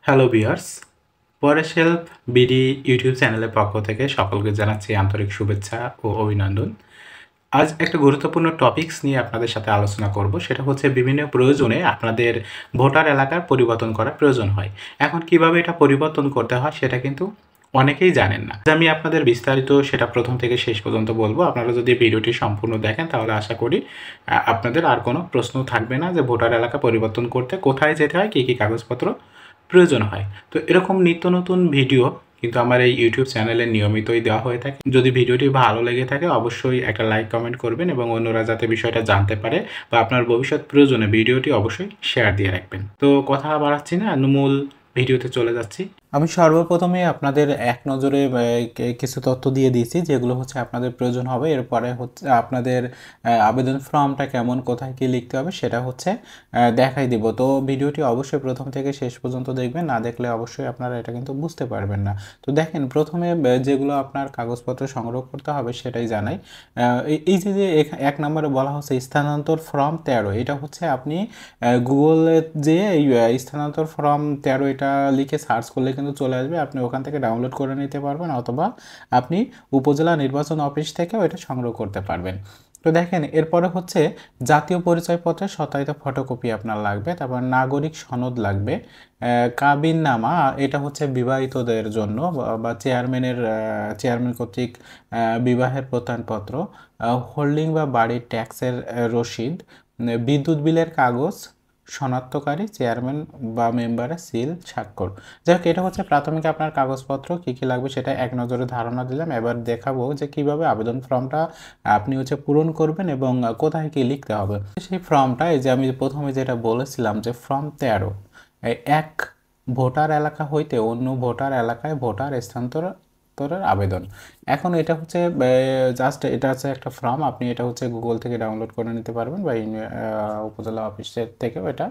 Hello viewers, Paresh help BD YouTube চ্যানেলের পক্ষ থেকে সকলকে জানাচ্ছি আন্তরিক শুভেচ্ছা ও অভিনন্দন। আজ একটা গুরুত্বপূর্ণ টপিকস নিয়ে আপনাদের সাথে আলোচনা করব। সেটা হচ্ছে বিভিন্ন প্রয়োজনে আপনাদের ভোটার এলাকার পরিবর্তন করার প্রয়োজন হয়। এখন কিভাবে এটা পরিবর্তন করতে হয় সেটা কিন্তু অনেকেই জানেন না। আমি আপনাদের বিস্তারিত সেটা প্রথম থেকে শেষ পর্যন্ত বলবো। আপনারা যদি ভিডিওটি সম্পূর্ণ দেখেন তাহলে আশা করি আপনাদের আর কোনো প্রশ্ন থাকবে না যে ভোটার এলাকা পরিবর্তন করতে কোথায় যেতে হয়, কী কী কাগজপত্র প্রয়োজন হয়। তো এরকম নিত্য নতুন ভিডিও কিন্তু আমার এই ইউটিউব চ্যানেলে নিয়মিতই দেওয়া হয়ে থাকে। যদি ভিডিওটি ভালো লেগে থাকে অবশ্যই একটা লাইক কমেন্ট করবেন এবং অন্যরা যাতে বিষয়টা জানতে পারে বা আপনার ভবিষ্যৎ প্রয়োজনে ভিডিওটি অবশ্যই শেয়ার দিয়ে রাখবেন। তো কথা বাড়াচ্ছি না, মূল ভিডিওতে চলে যাচ্ছি। আমি সর্বপ্রথমে আপনাদের এক নজরে কিছু তথ্য দিয়ে দিয়েছি যেগুলো হচ্ছে আপনাদের প্রয়োজন হবে। এরপরে হচ্ছে আপনাদের আবেদন ফর্মটা কেমন, কোথায় কী লিখতে হবে সেটা হচ্ছে দেখাই দিব। তো ভিডিওটি অবশ্যই প্রথম থেকে শেষ পর্যন্ত দেখবেন, না দেখলে অবশ্যই আপনারা এটা কিন্তু বুঝতে পারবেন না। তো দেখেন, প্রথমে যেগুলো আপনার কাগজপত্র সংগ্রহ করতে হবে সেটাই জানাই। এই যে এক নম্বরে বলা হচ্ছে স্থানান্তর ফর্ম 13, এটা হচ্ছে আপনি গুগলে যে এই স্থানান্তর ফর্ম 13 এটা লিখে সার্চ করলে কিন্তু চলে আসবে। আপনি ওখান থেকে ডাউনলোড করে নিতে পারবেন অথবা আপনি উপজেলা নির্বাচন অফিস থেকেও এটা সংগ্রহ করতে পারবেন। তো দেখেন, এরপরে হচ্ছে জাতীয় পরিচয়পত্রের সত্যায়িত ফটোকপি আপনার লাগবে, তারপর নাগরিক সনদ লাগবে, কাবিননামা, এটা হচ্ছে বিবাহিতদের জন্য বা চেয়ারম্যান কর্তৃক বিবাহের প্রত্যয়নপত্র, হোল্ডিং বা বাড়ির ট্যাক্সের রসিদ, বিদ্যুৎ বিলের কাগজ, শনাক্তকারী, চেয়ারম্যান বা মেম্বারের সিল, স্বাক্ষর। যাই হোক, এটা হচ্ছে প্রাথমিক আপনার কাগজপত্র। কী কী লাগবে সেটা এক নজরে ধারণা দিলাম। এবার দেখাবো যে কিভাবে আবেদন ফর্মটা আপনি হচ্ছে পূরণ করবেন এবং কোথায় কী লিখতে হবে। সেই ফর্মটা, এই যে আমি প্রথমে যেটা বলেছিলাম যে ফর্ম 13, এক ভোটার এলাকা হইতে অন্য ভোটার এলাকায় ভোটার স্থানান্তরের আবেদন। এখন এটা হচ্ছে জাস্ট এটা হচ্ছে একটা ফর্ম, আপনি এটা হচ্ছে গুগল থেকে ডাউনলোড করে নিতে পারবেন বা উপজেলা অফিসের থেকেও এটা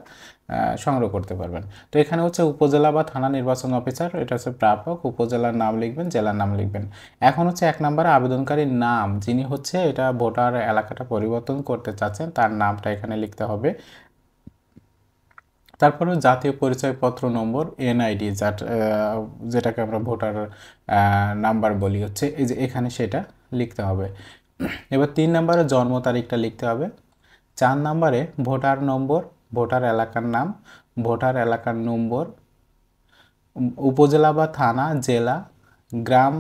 সংগ্রহ করতে পারবেন। তো এখানে হচ্ছে উপজেলা বা থানা নির্বাচন অফিসার, এটা হচ্ছে প্রাপক, উপজেলার নাম লিখবেন, জেলার নাম লিখবেন। এখন হচ্ছে এক নম্বরে আবেদনকারীর নাম, যিনি হচ্ছে এটা ভোটার এলাকাটা পরিবর্তন করতে চাচ্ছেন তার নামটা এখানে লিখতে হবে। তারপরে জাতীয় পরিচয়পত্র নম্বর, এনআইডি, যেটাকে আমরা ভোটার নাম্বার বলি, হচ্ছে এই যে এখানে সেটা লিখতে হবে। এবার 3 নম্বরে জন্ম তারিখটা লিখতে হবে। 4 নম্বরে ভোটার নম্বর, ভোটার এলাকার নাম, ভোটার এলাকার নম্বর, উপজেলা বা থানা, জেলা, গ্রাম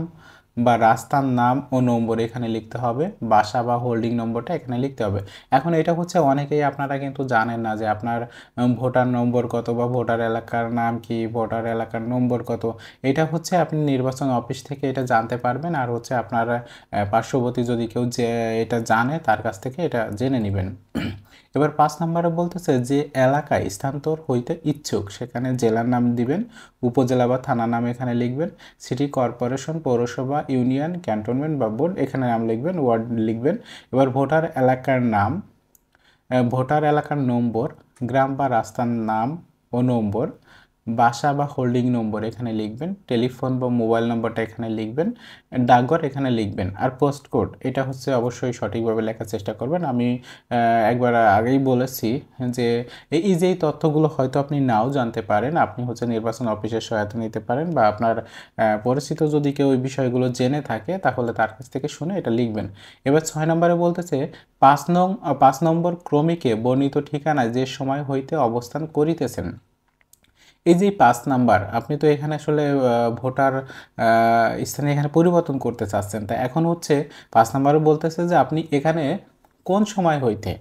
বা রাস্তার নাম ও নম্বর এখানে লিখতে হবে। বাসা বা হোল্ডিং নম্বরটা এখানে লিখতে হবে। এখন এটা হচ্ছে অনেকেই আপনারা কিন্তু জানেন না যে আপনার ভোটার নম্বর কত বা ভোটার এলাকার নাম কি, ভোটার এলাকার নম্বর কত। এটা হচ্ছে আপনি নির্বাচন অফিস থেকে এটা জানতে পারবেন, আর হচ্ছে আপনার পার্শ্ববর্তী যদি কেউ যে এটা জানে তার কাছ থেকে এটা জেনে নেবেন। এবার 5 নম্বরে বলতেছে যে এলাকায় স্থানান্তর হইতে ইচ্ছুক সেখানে জেলার নাম দিবেন, উপজেলা বা থানা নাম এখানে লিখবেন, সিটি কর্পোরেশন, পৌরসভা, ইউনিয়ন, ক্যান্টনমেন্ট বা বোর্ড এখানে নাম লিখবেন, ওয়ার্ড লিখবেন। এবার ভোটার এলাকার নাম, ভোটার এলাকার নম্বর, গ্রাম বা রাস্তার নাম ও নম্বর, বাসা বা হোল্ডিং নম্বর এখানে লিখবেন, টেলিফোন বা মোবাইল নম্বরটা এখানে লিখবেন, ডাকঘর এখানে লিখবেন। আর পোস্ট কোড এটা হচ্ছে অবশ্যই সঠিকভাবে লেখার চেষ্টা করবেন। আমি একবার আগেই বলেছি যে এই যে তথ্যগুলো হয়তো আপনি নাও জানতে পারেন, আপনি হচ্ছে নির্বাচন অফিসের সহায়তা নিতে পারেন বা আপনার পরিচিত যদি কেউ ওই বিষয়গুলো জেনে থাকে তাহলে তার কাছ থেকে শুনে এটা লিখবেন। এবার 6 নম্বরে বলতেছে 5 নম্বর ক্রমিকে বর্ণিত ঠিকানায় যে সময় হইতে অবস্থান করিতেছেন। এই যে 5 নাম্বার, আপনি তো এখানে আসলে ভোটার স্থানে এখানে পরিবর্তন করতে চাচ্ছেন, তা এখন হচ্ছে 5 নাম্বারে বলতেছে যে আপনি এখানে কোন সময় হইতে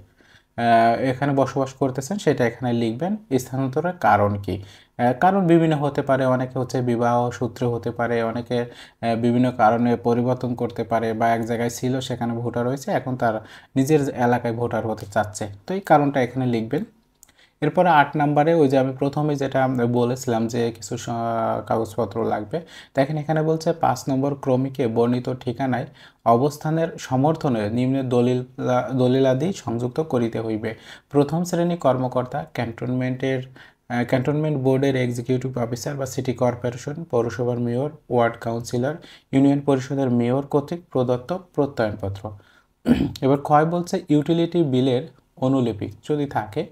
এখানে বসবাস করতেছেন সেটা এখানে লিখবেন। স্থানান্তরের কারণ কি, কারণ বিভিন্ন হতে পারে, অনেকে হচ্ছে বিবাহ সূত্রে হতে পারে, অনেকে বিভিন্ন কারণে পরিবর্তন করতে পারে, বা এক জায়গায় ছিল সেখানে ভোটার হয়েছে এখন তার নিজের এলাকায় ভোটার হতে চাচ্ছে, তো এই কারণটা এখানে লিখবেন। এরপরে 8 নম্বরে ওই যে আমি প্রথমে যেটা বলেছিলাম যে কিছু কাগজপত্র লাগবে, দেখেন এখানে বলছে 5 নম্বর ক্রমিকে বর্ণিত ঠিকানায় অবস্থানের সমর্থনে নিম্নে দলিলাদি সংযুক্ত করিতে হইবে। প্রথম শ্রেণী কর্মকর্তা, ক্যান্টনমেন্ট বোর্ডের এক্সিকিউটিভ অফিসার বা সিটি কর্পোরেশন, পৌরসভার মেয়র, ওয়ার্ড কাউন্সিলর, ইউনিয়ন পরিষদের মেয়র কর্তৃক প্রদত্ত প্রত্যয়নপত্র। এবার ক্ষয় বলছে ইউটিলিটি বিলের অনুলিপি যদি থাকে।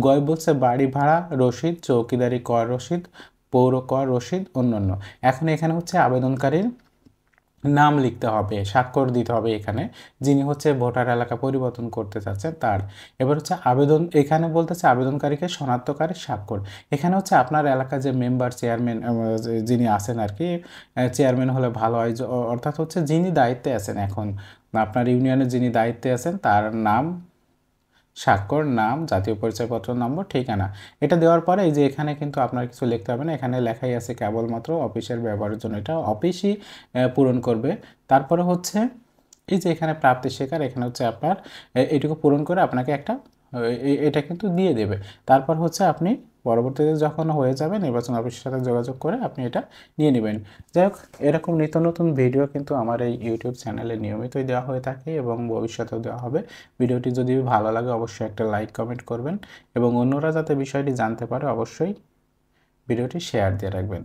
গয় বলছে বাড়ি ভাড়া রসিদ, চৌকিদারি কর রসিদ, পৌর কর রসিদ অন্যান্য। এখন এখানে হচ্ছে আবেদনকারীর নাম লিখতে হবে, স্বাক্ষর দিতে হবে এখানে, যিনি হচ্ছে ভোটার এলাকা পরিবর্তন করতে চাচ্ছেন তার। এবার হচ্ছে আবেদন, এখানে বলতেছে আবেদনকারীকে শনাক্তকারী স্বাক্ষর। এখানে হচ্ছে আপনার এলাকার যে মেম্বার, চেয়ারম্যান যিনি আছেন আর কি, চেয়ারম্যান হলে ভালো হয়, অর্থাৎ হচ্ছে যিনি দায়িত্বে আছেন এখন, আপনার ইউনিয়নের যিনি দায়িত্বে আছেন তার নাম, স্বাক্ষর, নাম, জাতীয় পরিচয়পত্র নম্বর, ঠিকানা। এটা দেওয়ার পরে এই যে এখানে কিন্তু আপনার কিছু লিখতে হবে না, এখানে লেখাই আছে কেবলমাত্র অফিসের ব্যবহারের জন্য, এটা অফিসই পূরণ করবে। তারপরে হচ্ছে এই যে এখানে প্রাপ্তি স্বীকার, এখানে হচ্ছে আপনার এইটুকু পূরণ করে আপনাকে একটা এটা কিন্তু দিয়ে দেবে। তারপর হচ্ছে আপনি পরবর্তীতে যখন হয়ে যাবে নির্বাচন অফিসের সাথে যোগাযোগ করে আপনি এটা নিয়ে নেবেন। যাই হোক, এরকম নিত্য নতুন ভিডিও কিন্তু আমার এই ইউটিউব চ্যানেলে নিয়মিতই দেওয়া হয়ে থাকে এবং ভবিষ্যতেও দেওয়া হবে। ভিডিওটি যদি ভালো লাগে অবশ্যই একটা লাইক কমেন্ট করবেন এবং অন্যরা যাতে বিষয়টি জানতে পারে অবশ্যই ভিডিওটি শেয়ার দিয়ে রাখবেন।